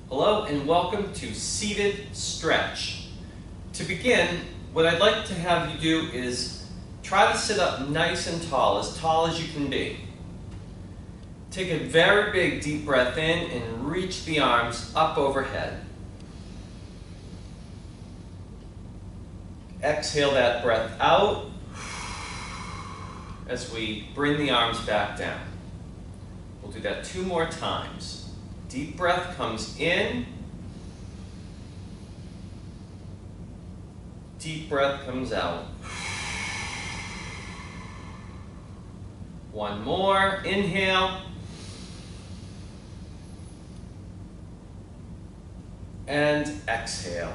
Hello and welcome to Seated Stretch. To begin, what I'd like to have you do is try to sit up nice and tall as you can be. Take a very big deep breath in and reach the arms up overhead. Exhale that breath out as we bring the arms back down. We'll do that 2 more times. Deep breath comes in. Deep breath comes out. 1 more. Inhale. And exhale.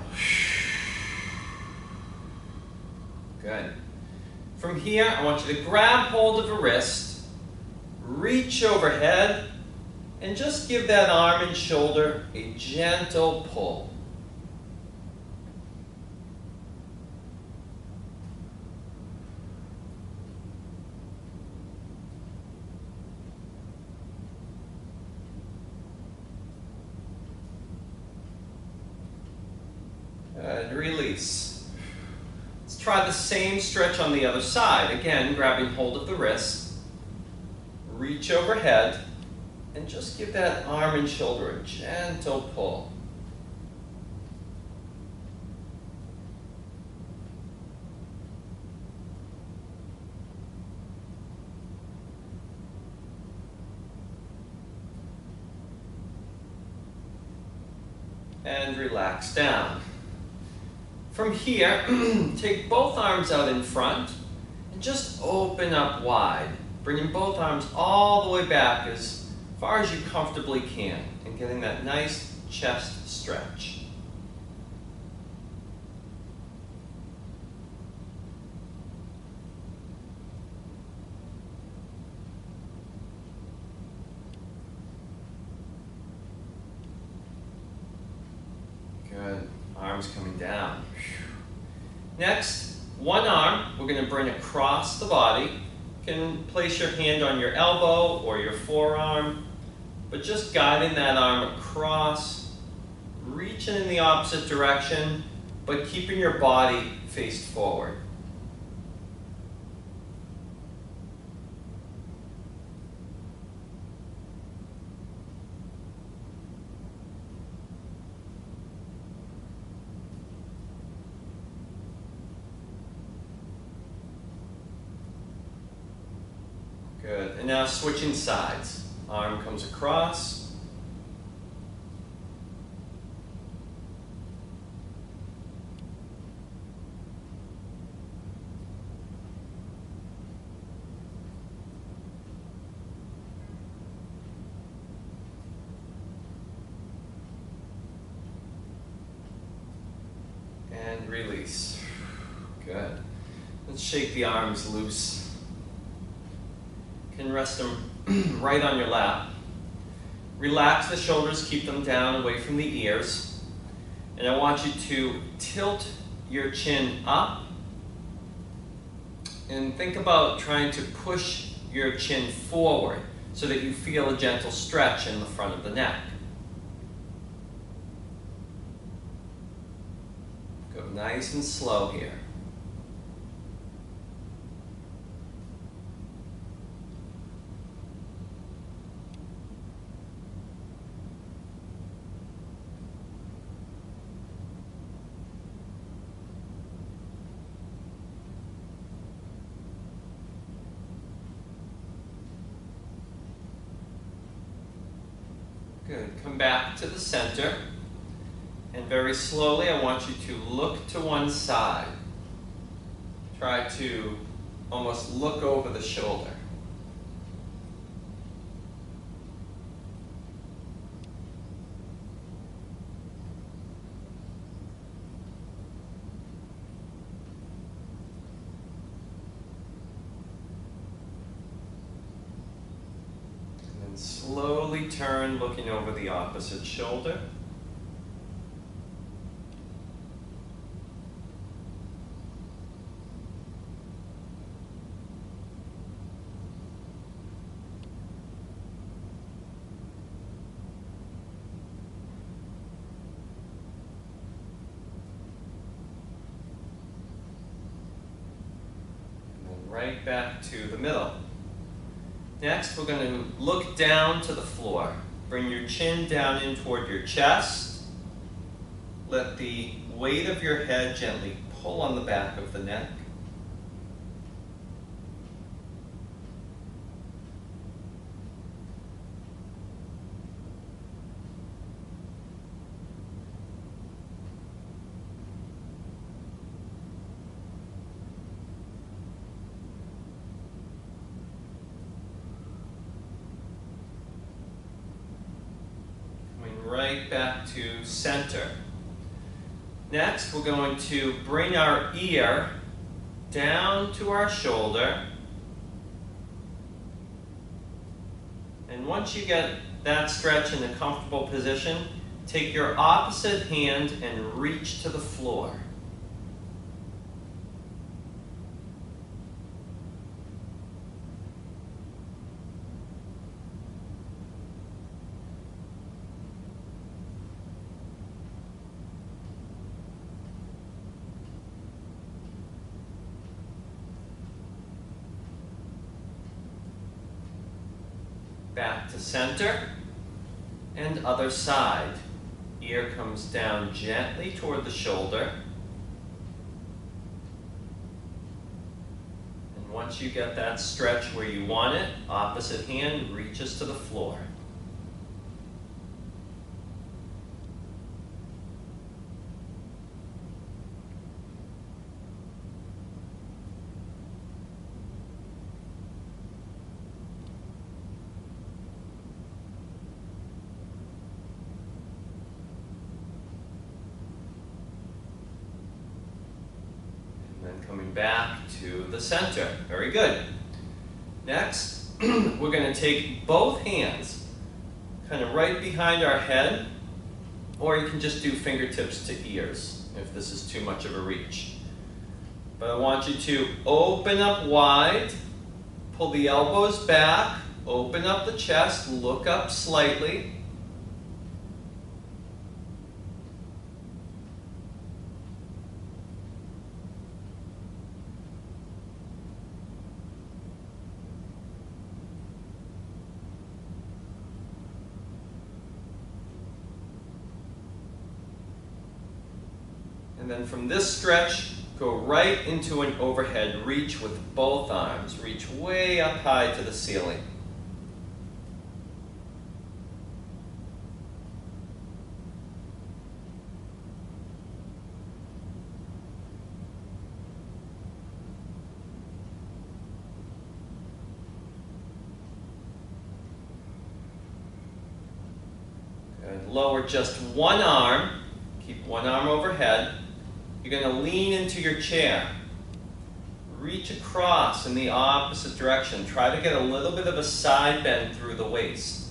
Good. From here, I want you to grab hold of a wrist, reach overhead, and just give that arm and shoulder a gentle pull. And release. Let's try the same stretch on the other side. Again, grabbing hold of the wrist, reach overhead, and just give that arm and shoulder a gentle pull. And relax down. From here, take both arms out in front and just open up wide, bringing both arms all the way back as far as you comfortably can and getting that nice chest stretch. Good. Arms coming down. Next, one arm we're going to bring across the body. You can place your hand on your elbow or your forearm, but just guiding that arm across, reaching in the opposite direction, but keeping your body faced forward. Good. And now switching sides. Arm comes across. And release. Good. Let's shake the arms loose. You can rest them right on your lap. Relax the shoulders, keep them down away from the ears. And I want you to tilt your chin up and think about trying to push your chin forward so that you feel a gentle stretch in the front of the neck. Go nice and slow here. Good. Come back to the center. And very slowly, I want you to look to one side. Try to almost look over the shoulder. And slowly turn, looking over the opposite shoulder. right back to the middle. Next, we're going to look down to the floor. Bring your chin down in toward your chest. Let the weight of your head gently pull on the back of the neck. Right back to center. Next, we're going to bring our ear down to our shoulder. And once you get that stretch in a comfortable position, take your opposite hand and reach to the floor. Back to center, and other side. Ear comes down gently toward the shoulder. And once you get that stretch where you want it, opposite hand reaches to the floor. Coming back to the center. Very good. Next, we're going to take both hands kind of right behind our head, or you can just do fingertips to ears if this is too much of a reach. But I want you to open up wide, pull the elbows back, open up the chest, look up slightly. And then from this stretch, go right into an overhead reach with both arms. Reach way up high to the ceiling. Good. Lower just one arm. Keep one arm overhead. You're going to lean into your chair. Reach across in the opposite direction. Try to get a little bit of a side bend through the waist.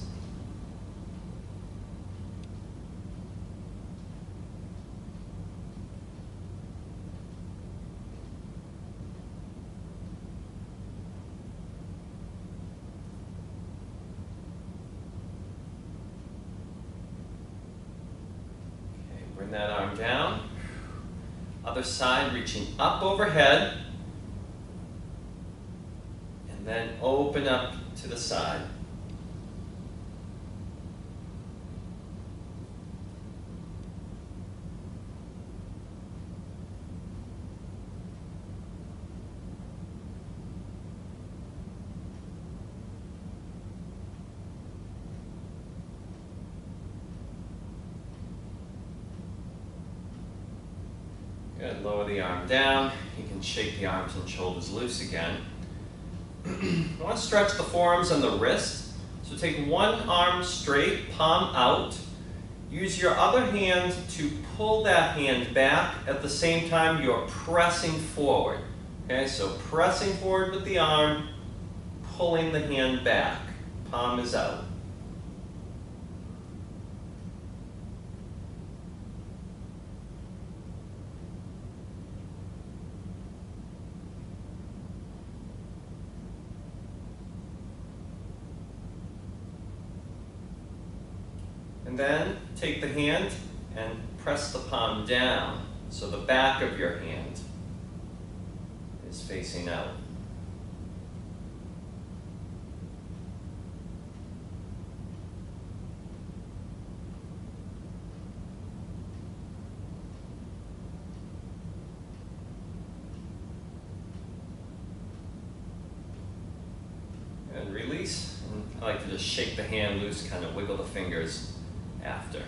Okay, bring that arm down. Other side, reaching up overhead, and then open up to the side. Good. Lower the arm down. You can shake the arms and shoulders loose again. I want to stretch the forearms and the wrist. So take one arm straight, palm out. Use your other hand to pull that hand back. At the same time, you're pressing forward. Okay, so pressing forward with the arm, pulling the hand back. Palm is out. And then take the hand and press the palm down so the back of your hand is facing out. And release. And I like to just shake the hand loose, kind of wiggle the fingers after.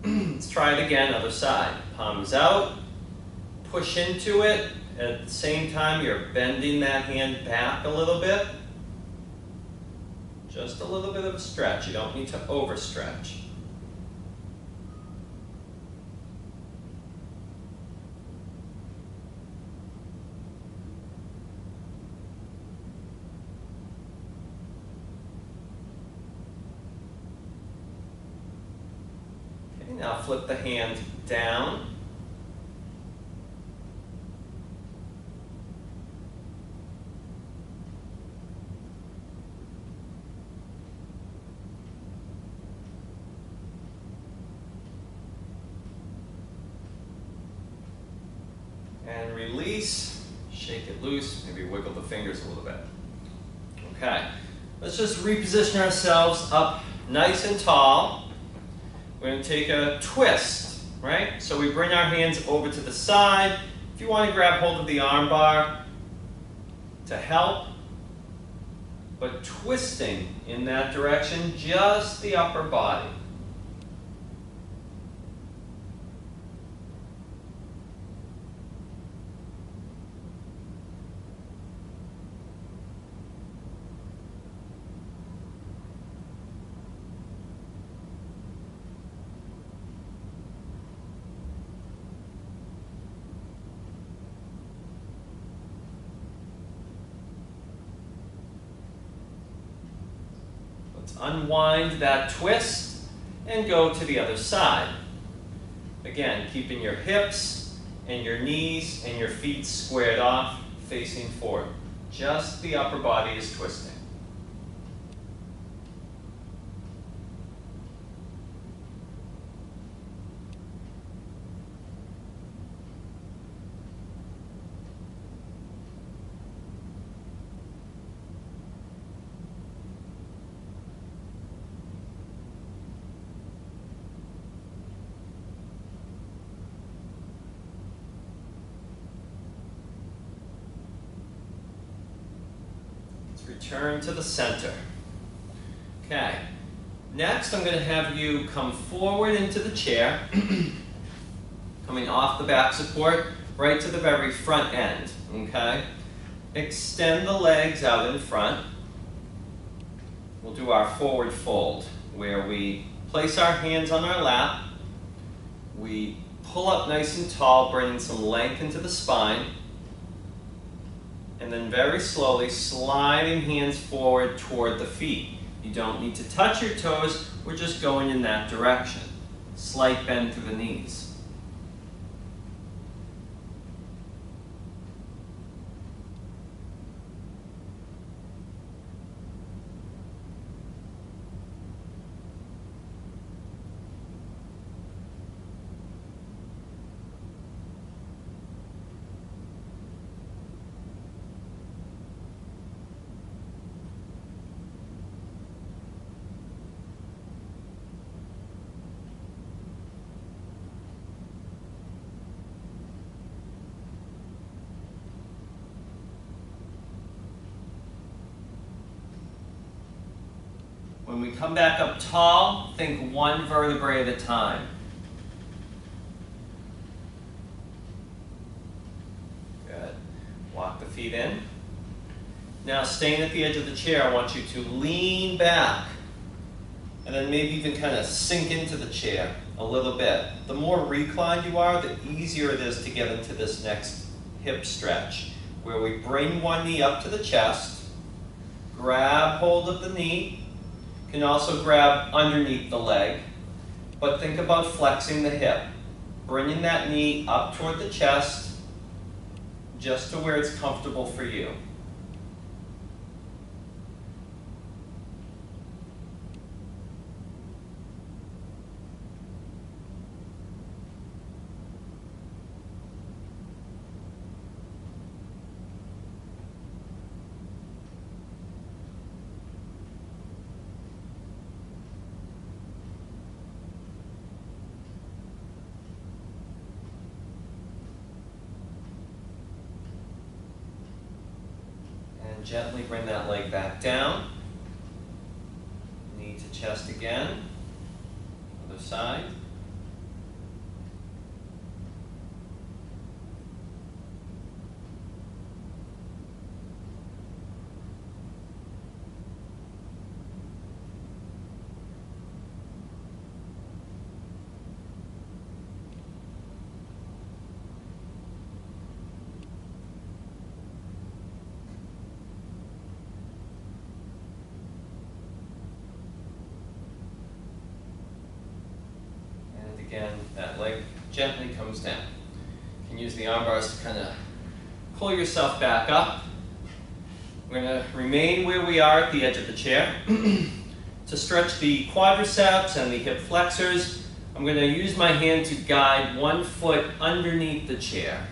Let's try it again, other side. Palms out, push into it. At the same time, you're bending that hand back a little bit. Just a little bit of a stretch. You don't need to overstretch. Okay, now flip the hand down. And release, shake it loose, maybe wiggle the fingers a little bit. Okay, let's just reposition ourselves up nice and tall. We're going to take a twist, right? So we bring our hands over to the side. If you want to grab hold of the arm bar to help, but twisting in that direction, just the upper body. Let's unwind that twist and go to the other side. Again, keeping your hips and your knees and your feet squared off, facing forward. Just the upper body is twisting. Return to the center. Okay. Next, I'm going to have you come forward into the chair, coming off the back support, right to the very front end. Okay? Extend the legs out in front. We'll do our forward fold, where we place our hands on our lap. We pull up nice and tall, bringing some length into the spine. And then very slowly sliding hands forward toward the feet. You don't need to touch your toes, we're just going in that direction. Slight bend through the knees. When we come back up tall, think one vertebrae at a time. Good. Walk the feet in. Now, staying at the edge of the chair, I want you to lean back and then maybe even kind of sink into the chair a little bit. The more reclined you are, the easier it is to get into this next hip stretch, where we bring one knee up to the chest, grab hold of the knee. You can also grab underneath the leg, but think about flexing the hip. Bringing that knee up toward the chest, just to where it's comfortable for you. Gently bring that leg back down. chest again. Other side. Again, that leg gently comes down. You can use the arm bars to kind of pull yourself back up. We're going to remain where we are at the edge of the chair. To stretch the quadriceps and the hip flexors, I'm going to use my hand to guide one foot underneath the chair,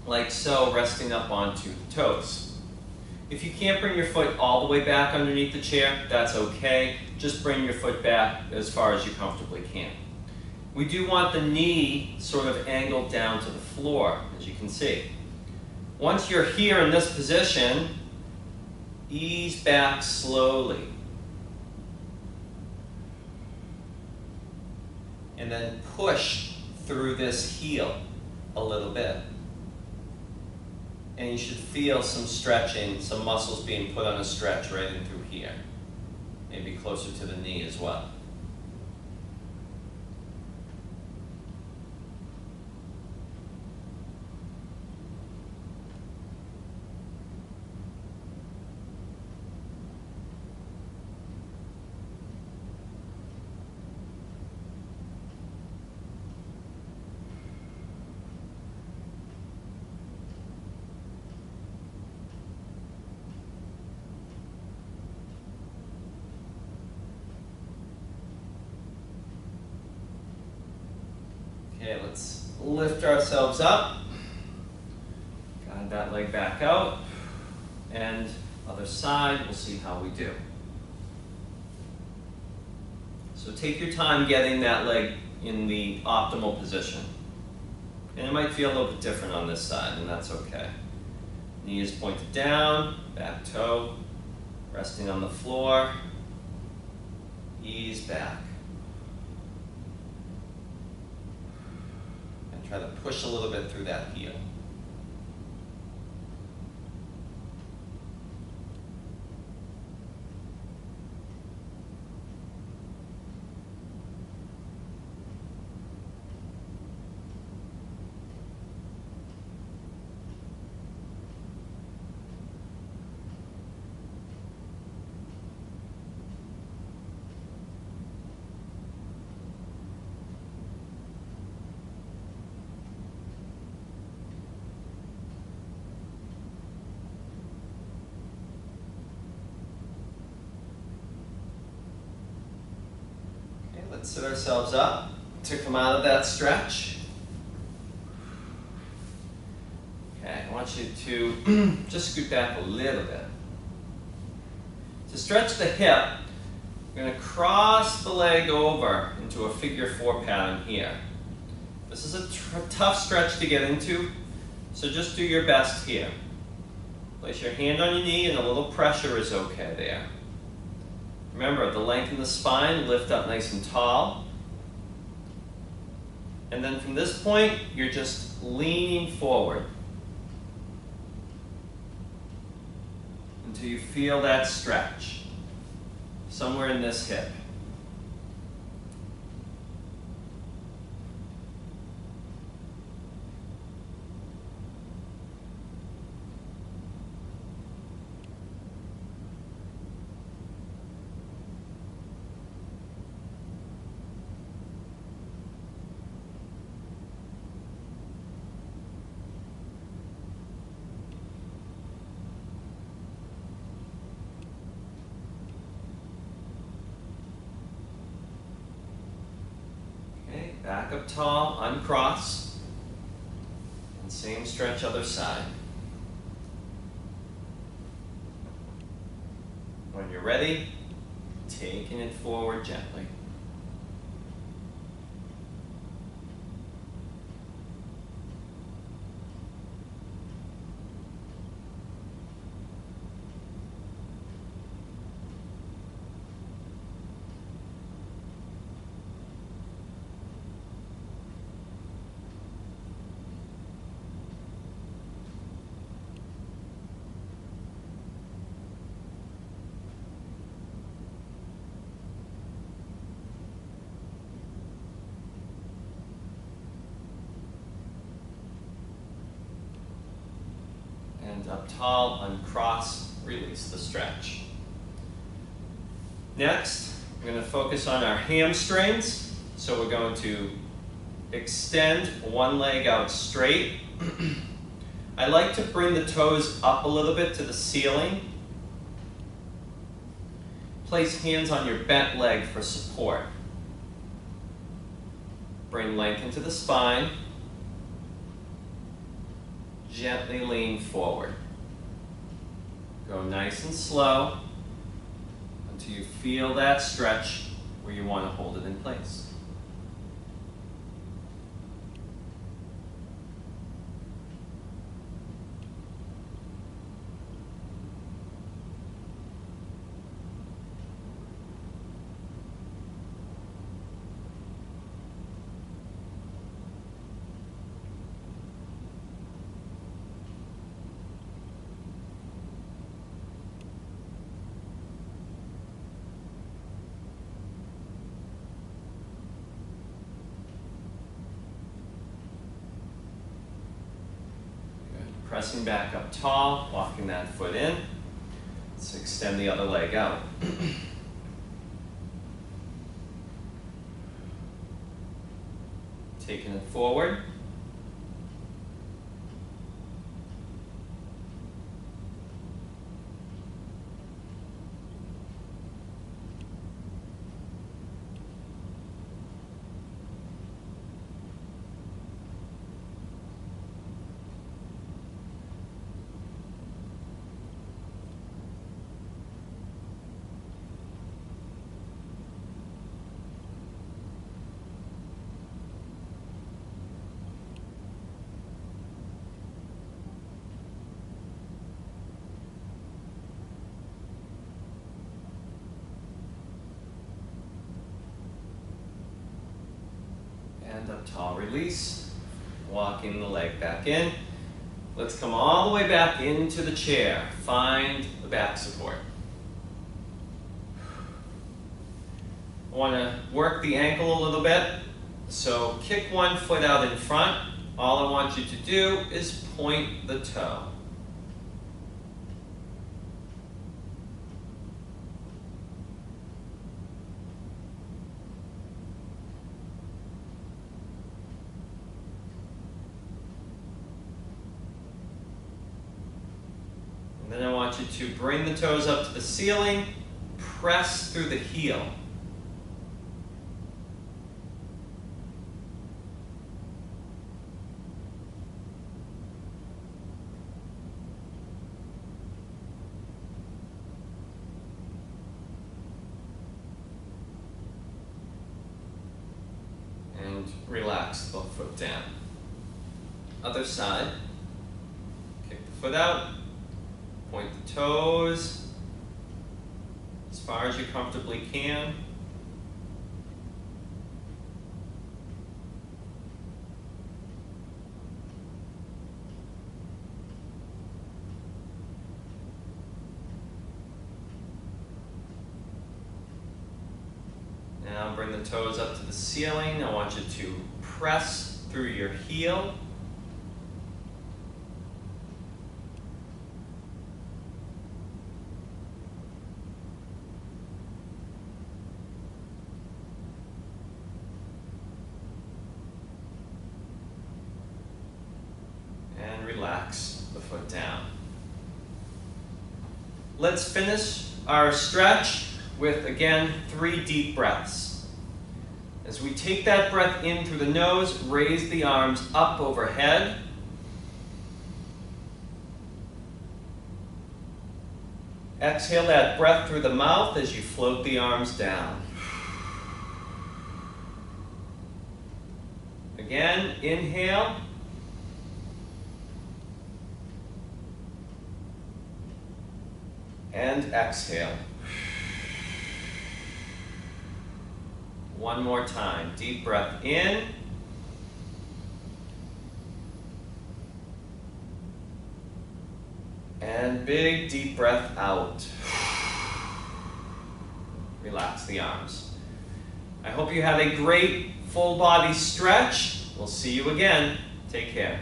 like so, resting up onto the toes. If you can't bring your foot all the way back underneath the chair, that's okay. Just bring your foot back as far as you comfortably can. We do want the knee sort of angled down to the floor, as you can see. Once you're here in this position, ease back slowly. And then push through this heel a little bit. And you should feel some stretching, some muscles being put on a stretch right in through here. Maybe closer to the knee as well. Okay, let's lift ourselves up. Guide that leg back out. And other side, we'll see how we do. So take your time getting that leg in the optimal position. And it might feel a little bit different on this side, and that's okay. Knee is pointed down, back toe, resting on the floor. Ease back. Try to push a little bit through that heel. Let's sit ourselves up to come out of that stretch. Okay, I want you to just scoot back a little bit. To stretch the hip, we're going to cross the leg over into a figure 4 pattern here. This is a tough stretch to get into, so just do your best here. Place your hand on your knee and a little pressure is okay there. Remember, the length in the spine, lift up nice and tall. And then from this point, you're just leaning forward until you feel that stretch somewhere in this hip. Back up tall, uncross, and same stretch other side. When you're ready, taking it forward gently. up tall, uncross, release the stretch. Next, we're going to focus on our hamstrings. So we're going to extend one leg out straight. I like to bring the toes up a little bit to the ceiling. Place hands on your bent leg for support. Bring length into the spine. Gently lean forward. Go nice and slow until you feel that stretch where you want to hold it in place. Pressing back up tall, walking that foot in. Let's extend the other leg out. Taking it forward. And up tall, release. Walking the leg back in. Let's come all the way back into the chair. Find the back support. I want to work the ankle a little bit. So kick one foot out in front. All I want you to do is point the toe. And then I want you to bring the toes up to the ceiling, press through the heel. And relax the foot down. Other side. Kick the foot out. Point the toes as far as you comfortably can. Now bring the toes up to the ceiling. I want you to press through your heel. Relax the foot down. Let's finish our stretch with, again, 3 deep breaths. As we take that breath in through the nose, raise the arms up overhead. Exhale that breath through the mouth as you float the arms down. Again, inhale. And exhale. One more time. Deep breath in. And big deep breath out. Relax the arms. I hope you had a great full body stretch. We'll see you again. Take care.